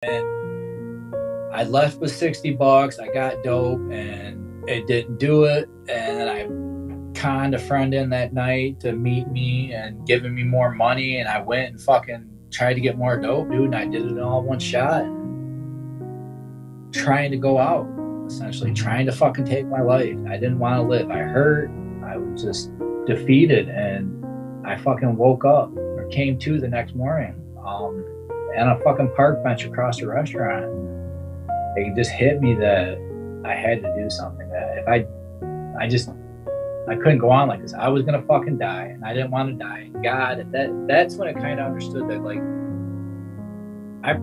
And I left with 60 bucks. I got dope and it didn't do it. And then I conned a friend in that night to meet me and giving me more money. And I went and fucking tried to get more dope, dude. And I did it all in one shot. Trying to go out, essentially, trying to fucking take my life. I didn't want to live. I hurt. I was just defeated. And I fucking woke up or came to the next morning. And a fucking park bench across the restaurant. It just hit me that I had to do something. That if I couldn't go on like this. I was gonna fucking die, and I didn't want to die. And God, that's when I kind of understood that, like, I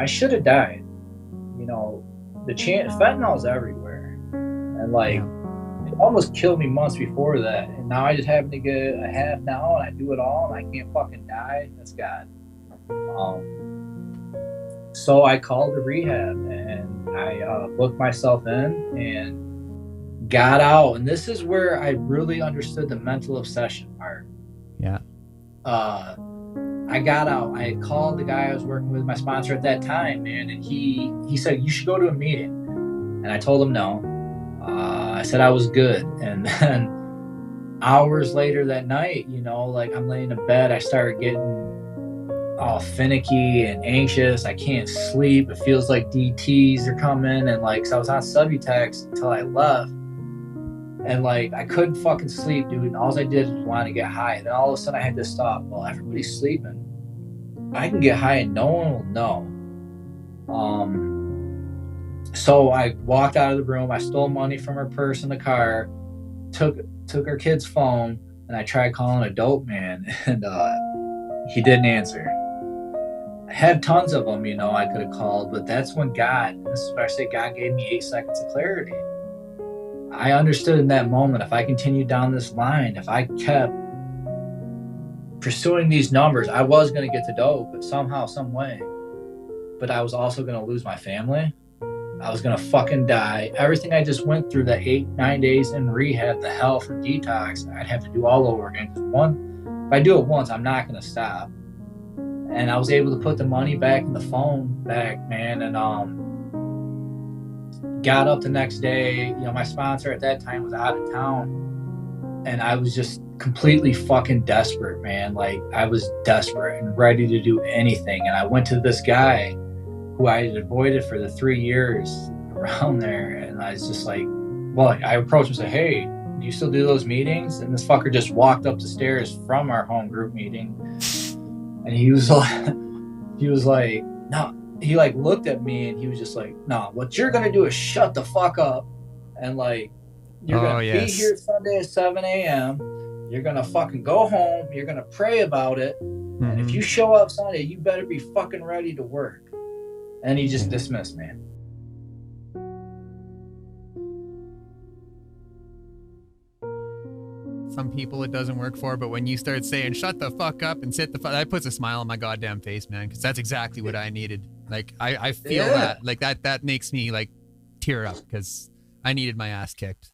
should have died. You know, fentanyl's everywhere, and like it almost killed me months before that. And now I just happen to get a half now, and I do it all, and I can't fucking die. That's God. So I called the rehab and I booked myself in and got out. And this is where I really understood the mental obsession part. Yeah. I got out. I called the guy I was working with, my sponsor at that time, man, and he said, you should go to a meeting. And I told him no. I said I was good. And then hours later that night, you know, like I'm laying in bed, I started getting all finicky and anxious. I can't sleep. It feels like DTs are coming. And like, so I was on Subutex until I left. And like, I couldn't fucking sleep, dude. And all I did was want to get high. And then all of a sudden I had to stop. Well, everybody's sleeping. I can get high and no one will know. So I walked out of the room. I stole money from her purse in the car, took her kid's phone, and I tried calling a dope man, and he didn't answer. I had tons of them, you know, I could have called, but that's when God, this is where I say God gave me 8 seconds of clarity. I understood in that moment, if I continued down this line, if I kept pursuing these numbers, I was going to get to dope, but somehow, some way. But I was also going to lose my family. I was going to fucking die. Everything I just went through, that 8-9 days in rehab, the health and detox, I'd have to do all over again. If I do it once, I'm not going to stop. And I was able to put the money back in the phone back, man, and got up the next day. You know, my sponsor at that time was out of town, and I was just completely fucking desperate, man. Like, I was desperate and ready to do anything. And I went to this guy who I had avoided for the 3 years around there, and I was just like, well, I approached him and said, hey, do you still do those meetings? And this fucker just walked up the stairs from our home group meeting. And he was like, no, he like looked at me and he was just like, no, what you're going to do is shut the fuck up. And like, you're going to be here Sunday at 7 a.m. You're going to fucking go home. You're going to pray about it. Mm-hmm. And if you show up Sunday, you better be fucking ready to work. And he just dismissed me. Some people it doesn't work for, but when you start saying shut the fuck up and sit the fuck, that puts a smile on my goddamn face, man, because that's exactly what I needed. Like I feel that, like that makes me like tear up because I needed my ass kicked.